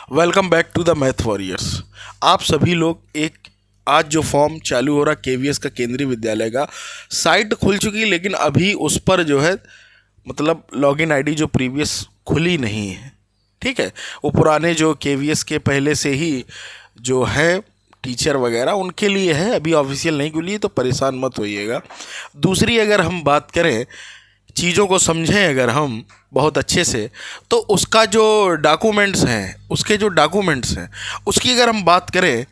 Welcome back to the math warriors. आप सभी लोग आज जो फॉर्म चालू हो रहा केवीएस का केंद्रीय विद्यालय का साइट खुल चुकी है, लेकिन अभी उस पर जो है मतलब लॉगिन आईडी जो प्रीवियस खुली नहीं है। ठीक है, वो पुराने जो केवीएस के पहले से ही जो है टीचर वगैरह उनके लिए है, अभी ऑफिशियल नहीं खुली है, तो परेशान मत होइएगा। दूसरी अगर हम बात करें, चीज़ों को समझें अगर हम बहुत अच्छे से, तो उसका जो डॉक्यूमेंट्स हैं उसकी अगर हम बात करें,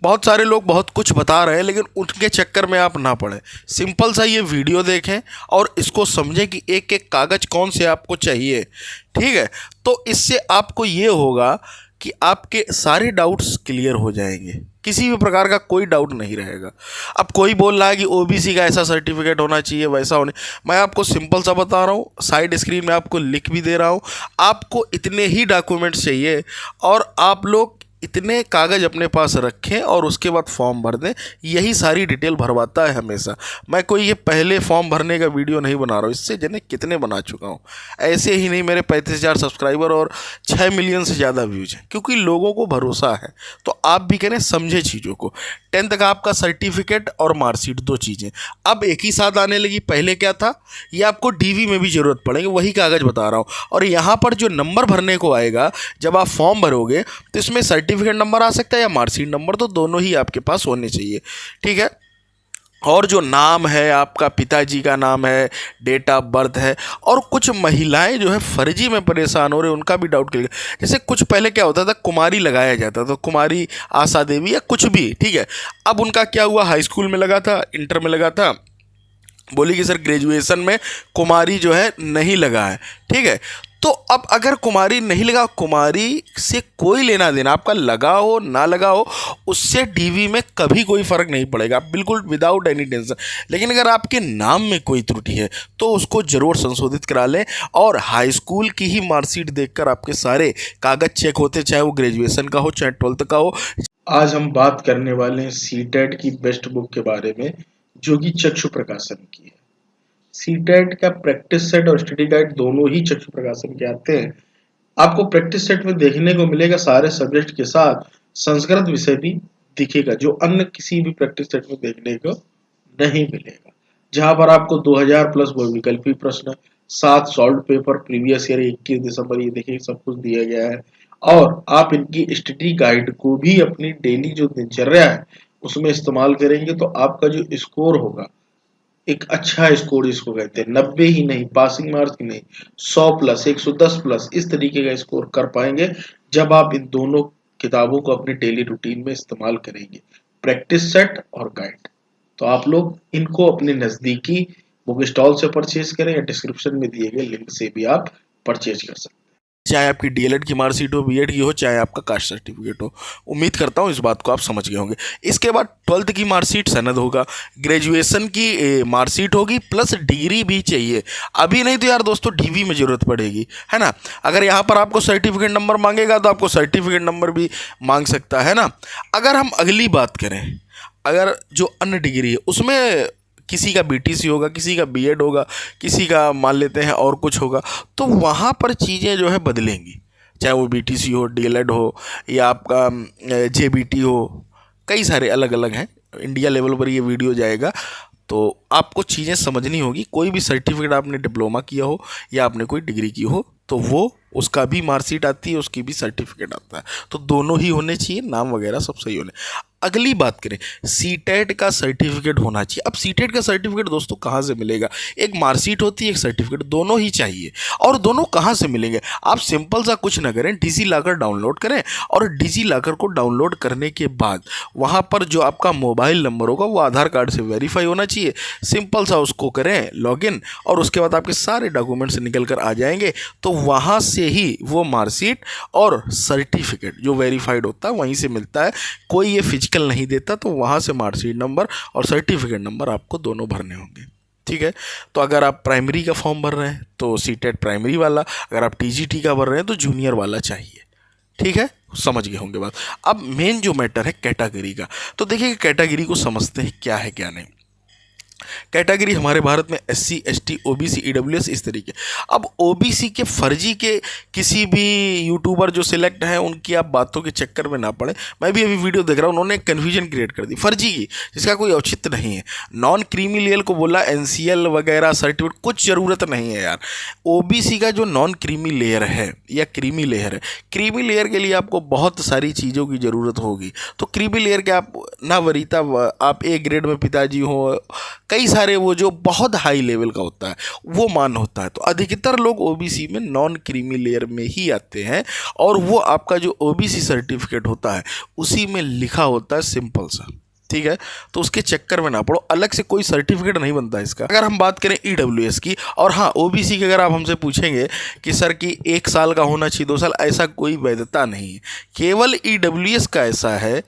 बहुत सारे लोग बहुत कुछ बता रहे हैं, लेकिन उनके चक्कर में आप ना पड़े। सिंपल सा ये वीडियो देखें और इसको समझें कि एक एक कागज़ कौन से आपको चाहिए। ठीक है, तो इससे आपको ये होगा कि आपके सारे डाउट्स क्लियर हो जाएंगे, किसी भी प्रकार का कोई डाउट नहीं रहेगा। अब कोई बोल रहा है कि ओबीसी का ऐसा सर्टिफिकेट होना चाहिए, वैसा होने, मैं आपको सिंपल सा बता रहा हूँ, साइड स्क्रीन में आपको लिख भी दे रहा हूँ। आपको इतने ही डॉक्यूमेंट्स चाहिए और आप लोग इतने कागज़ अपने पास रखें और उसके बाद फॉर्म भर दें। यही सारी डिटेल भरवाता है हमेशा। मैं कोई ये पहले फॉर्म भरने का वीडियो नहीं बना रहा हूँ, इससे जने कितने बना चुका हूँ। ऐसे ही नहीं, मेरे 35,000 सब्सक्राइबर और 6 मिलियन से ज़्यादा व्यूज हैं, क्योंकि लोगों को भरोसा है। तो आप भी करें, समझे चीज़ों को। 10th का आपका सर्टिफिकेट और मार्कशीट, दो चीज़ें अब एक ही साथ आने लगी। पहले क्या था, ये आपको डीवी में भी ज़रूरत पड़ेगी, वही कागज़ बता रहा हूँ। और यहाँ पर जो नंबर भरने को आएगा जब आप फॉर्म भरोगे, तो इसमें सर्टिफिकेट नंबर आ सकता है या मार्कशीट नंबर, तो दोनों ही आपके पास होने चाहिए। ठीक है, और जो नाम है आपका, पिताजी का नाम है, डेट ऑफ बर्थ है। और कुछ महिलाएं जो है फर्जी में परेशान हो रहे हैं, उनका भी डाउट क्लियर। जैसे कुछ पहले क्या होता था, कुमारी लगाया जाता था, तो कुमारी आशा देवी या कुछ भी। ठीक है, अब उनका क्या हुआ, हाई स्कूल में लगा था, इंटर में लगा था, बोली कि सर ग्रेजुएशन में कुमारी जो है नहीं लगा है। ठीक है, तो अब अगर कुमारी नहीं लगा, कुमारी से कोई लेना देना, आपका लगा हो ना लगा हो, उससे डीवी में कभी कोई फ़र्क नहीं पड़ेगा, बिल्कुल विदाउट एनी टेंशन। लेकिन अगर आपके नाम में कोई त्रुटि है तो उसको ज़रूर संशोधित करा लें। और हाई स्कूल की ही मार्कशीट देखकर आपके सारे कागज़ चेक होते, चाहे वो ग्रेजुएशन का हो चाहे 12th का हो। आज हम बात करने वाले हैं सीटेट की बेस्ट बुक के बारे में, जो कि चक्षु प्रकाशन की है। सीटेट का प्रैक्टिस सेट और स्टडी गाइड दोनों ही चक्षु प्रकाशन के आते हैं। आपको प्रैक्टिस सेट में देखने को मिलेगा सारे सब्जेक्ट के साथ संस्कृत विषय भी दिखेगा, जो अन्य किसी भी प्रैक्टिस सेट में देखने को नहीं मिलेगा। जहां पर आपको 2000 प्लस वैकल्पिक प्रश्न, 7 सॉल्व पेपर प्रीवियस ईयर 21 दिसंबर, ये देखिए सब कुछ दिया गया है। और आप इनकी स्टडी गाइड को भी अपनी डेली जो दिनचर्या है उसमें इस्तेमाल करेंगे तो आपका जो स्कोर होगा, एक अच्छा स्कोर जिसको कहते हैं, 90 ही नहीं, पासिंग मार्क्स ही नहीं, 100 प्लस, 110 प्लस, इस तरीके का स्कोर कर पाएंगे जब आप इन दोनों किताबों को अपनी डेली रूटीन में इस्तेमाल करेंगे, प्रैक्टिस सेट और गाइड। तो आप लोग इनको अपने नजदीकी बुक स्टॉल से परचेज करें या डिस्क्रिप्शन में दिए गए लिंक से भी आप परचेज कर सकते हैं। चाहे आपकी डीएलएड की मार्कशीट हो, बीएड की हो, चाहे आपका कास्ट सर्टिफिकेट हो। उम्मीद करता हूँ इस बात को आप समझ गए होंगे। इसके बाद 12th की मार्कशीट सनद होगा, ग्रेजुएशन की मार्कशीट होगी, प्लस डिग्री भी चाहिए। अभी नहीं तो यार दोस्तों डीवी में ज़रूरत पड़ेगी, है ना। अगर यहाँ पर आपको सर्टिफिकेट नंबर मांगेगा तो आपको सर्टिफिकेट नंबर भी मांग सकता है ना। अगर हम अगली बात करें, अगर जो अन्य डिग्री है उसमें किसी का बीटीसी होगा, किसी का बीएड होगा, किसी का मान लेते हैं और कुछ होगा, तो वहाँ पर चीज़ें जो है बदलेंगी। चाहे वो बीटीसी हो, डीएलएड हो, या आपका जेबीटी हो, कई सारे अलग अलग हैं। इंडिया लेवल पर ये वीडियो जाएगा, तो आपको चीज़ें समझनी होगी। कोई भी सर्टिफिकेट आपने डिप्लोमा किया हो या आपने कोई डिग्री की हो, तो वो उसका भी मार्कशीट आती है, उसकी भी सर्टिफिकेट आता है, तो दोनों ही होने चाहिए, नाम वगैरह सब सही होने। अगली बात करें, सीटेट का सर्टिफिकेट होना चाहिए। अब सीटेट का सर्टिफिकेट दोस्तों कहाँ से मिलेगा, एक मार्कशीट होती है, एक सर्टिफिकेट, दोनों ही चाहिए। और दोनों कहाँ से मिलेंगे, आप सिंपल सा कुछ ना करें, डिजी लॉकर डाउनलोड करें। और डिजी लॉकर को डाउनलोड करने के बाद वहाँ पर जो आपका मोबाइल नंबर होगा वो आधार कार्ड से वेरीफाई होना चाहिए। सिंपल सा उसको करें लॉगिन, और उसके बाद आपके सारे डॉक्यूमेंट्स निकल कर आ जाएंगे। तो वहाँ से ही वो मार्कशीट और सर्टिफिकेट जो वेरीफाइड होता है वहीं से मिलता है, कोई ये फिजिकल नहीं देता। तो वहाँ से मार्कशीट नंबर और सर्टिफिकेट नंबर आपको दोनों भरने होंगे। ठीक है, तो अगर आप प्राइमरी का फॉर्म भर रहे हैं तो सीटेट प्राइमरी वाला, अगर आप टीजीटी का भर रहे हैं तो जूनियर वाला चाहिए। ठीक है, समझ गए होंगे बात। अब मेन जो मैटर है कैटेगरी का, तो देखिए कैटेगरी को समझते हैं क्या है क्या नहीं। कैटेगरी हमारे भारत में SC ST OBC EWS इस तरीके। अब OBC के फर्जी के किसी भी यूट्यूबर जो सिलेक्ट हैं उनकी आप बातों के चक्कर में ना पड़े। मैं भी अभी वीडियो देख रहा हूँ, उन्होंने कन्फ्यूजन क्रिएट कर दी फर्जी की, जिसका कोई औचित्य नहीं है। नॉन क्रीमी लेयर को बोला NCL वगैरह सर्टिफिकेट, कुछ ज़रूरत नहीं है यार। OBC का जो नॉन क्रीमी लेयर है या क्रीमी लेयर है, क्रीमी लेयर के लिए आपको बहुत सारी चीज़ों की ज़रूरत होगी। तो क्रीमी लेयर के आप ना वरीता, आप A ग्रेड में पिताजी हो, कई सारे वो जो बहुत हाई लेवल का होता है वो मान होता है। तो अधिकतर लोग OBC में नॉन क्रीमी लेयर में ही आते हैं, और वो आपका जो OBC सर्टिफिकेट होता है उसी में लिखा होता है सिंपल सा, ठीक है। तो उसके चक्कर में ना पड़ो, अलग से कोई सर्टिफिकेट नहीं बनता इसका। अगर हम बात करें EWS की, और हाँ OBC की अगर आप हमसे पूछेंगे कि सर कि 1 साल का होना चाहिए 2 साल, ऐसा कोई वैधता नहीं है। केवल EWS का ऐसा है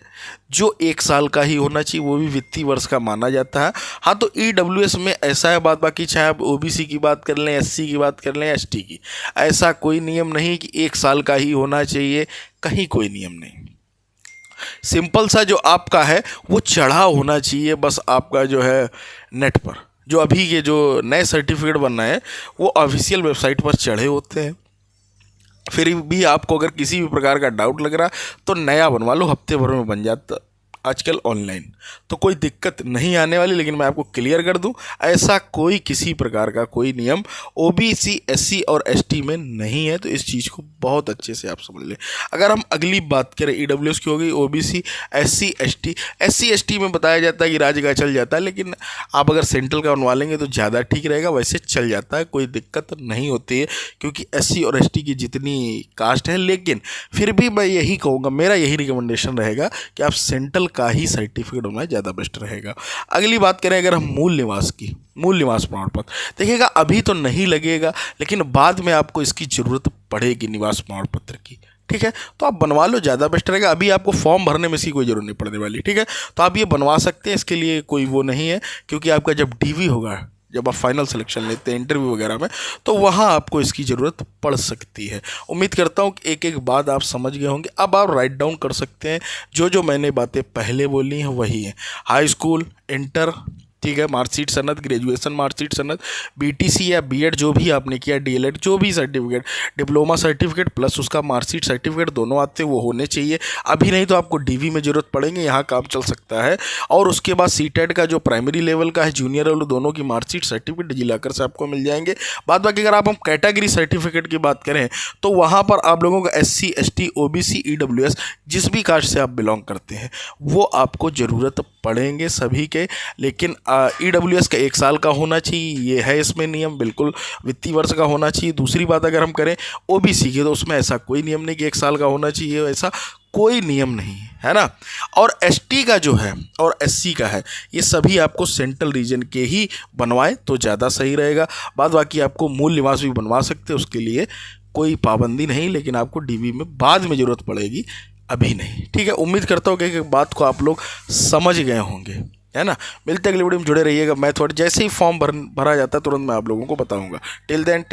जो 1 साल का ही होना चाहिए, वो भी वित्तीय वर्ष का माना जाता है। हाँ तो EWS में ऐसा है बात, बाकी चाहे आप OBC की बात कर लें, SC की बात कर लें, ST की, ऐसा कोई नियम नहीं कि 1 साल का ही होना चाहिए, कहीं कोई नियम नहीं। सिंपल सा जो आपका है वो चढ़ा होना चाहिए बस, आपका जो है नेट पर जो अभी के जो नए सर्टिफिकेट बन रहे हैं वो ऑफिशियल वेबसाइट पर चढ़े होते हैं। फिर भी आपको अगर किसी भी प्रकार का डाउट लग रहा तो नया बनवा लो, हफ्ते भर में बन जाता आजकल ऑनलाइन, तो कोई दिक्कत नहीं आने वाली। लेकिन मैं आपको क्लियर कर दूं, ऐसा कोई किसी प्रकार का कोई नियम OBC SC और ST में नहीं है। तो इस चीज़ को बहुत अच्छे से आप समझ लें। अगर हम अगली बात करें, EWS की हो गई, OBC SC ST ST में बताया जाता है कि राज्य का चल जाता है, लेकिन आप अगर सेंट्रल का बनवा लेंगे तो ज़्यादा ठीक रहेगा। वैसे चल जाता है, कोई दिक्कत नहीं होती है, क्योंकि SC और ST की जितनी कास्ट है। लेकिन फिर भी मैं यही कहूँगा, मेरा यही रिकमेंडेशन रहेगा कि आप सेंट्रल का ही सर्टिफिकेट होना ज़्यादा बेस्ट रहेगा। अगली बात करें अगर हम मूल निवास की, मूल निवास प्रमाण पत्र, देखिएगा अभी तो नहीं लगेगा, लेकिन बाद में आपको इसकी ज़रूरत पड़ेगी निवास प्रमाण पत्र की, ठीक है। तो आप बनवा लो, ज़्यादा बेस्ट रहेगा। अभी आपको फॉर्म भरने में इसकी कोई ज़रूरत नहीं पड़ने वाली, ठीक है। तो आप ये बनवा सकते हैं, इसके लिए कोई वो नहीं है, क्योंकि आपका जब DV होगा, जब आप फाइनल सिलेक्शन लेते हैं इंटरव्यू वगैरह में, तो वहाँ आपको इसकी ज़रूरत पड़ सकती है। उम्मीद करता हूँ कि एक एक बात आप समझ गए होंगे। अब आप राइट डाउन कर सकते हैं, जो मैंने बातें पहले बोली हैं वही है। हाई स्कूल, इंटर, ठीक है, मार्कशीट सनद, ग्रेजुएशन मार्कशीट सनद, BTC या B.Ed जो भी आपने किया, DLED जो भी सर्टिफिकेट, डिप्लोमा सर्टिफिकेट प्लस उसका मार्कशीट सर्टिफिकेट दोनों आते हैं, वो होने चाहिए। अभी नहीं तो आपको DV में ज़रूरत पड़ेंगे, यहाँ काम चल सकता है। और उसके बाद CTET का जो प्राइमरी लेवल का है, जूनियर लेवल, दोनों की मार्कशीट सर्टिफिकेट डिजिलॉकर से आपको मिल जाएंगे। बाद बाकी अगर आप हम कैटेगरी सर्टिफिकेट की बात करें तो वहाँ पर आप लोगों का SC ST OBC EWS जिस भी कास्ट से आप बिलोंग करते हैं वो आपको ज़रूरत पड़ेंगे सभी के। लेकिन EWS का 1 साल का होना चाहिए, ये है इसमें नियम, बिल्कुल वित्तीय वर्ष का होना चाहिए। दूसरी बात अगर हम करें OBC की, तो उसमें ऐसा कोई नियम नहीं कि 1 साल का होना चाहिए, ऐसा कोई नियम नहीं है ना। और ST का जो है और SC का है, ये सभी आपको सेंट्रल रीजन के ही बनवाएं तो ज़्यादा सही रहेगा। बाद बाकी आपको मूल निवास भी बनवा सकते हैं, उसके लिए कोई पाबंदी नहीं, लेकिन आपको DV में बाद में ज़रूरत पड़ेगी, अभी नहीं, ठीक है। उम्मीद करता हूँ कि एक बात को आप लोग समझ गए होंगे, है ना। मिलते हैं अगले वीडियो में, जुड़े रहिएगा। मैं थोड़ा जैसे ही फॉर्म भरा जाता है तुरंत मैं आप लोगों को बताऊंगा। Till then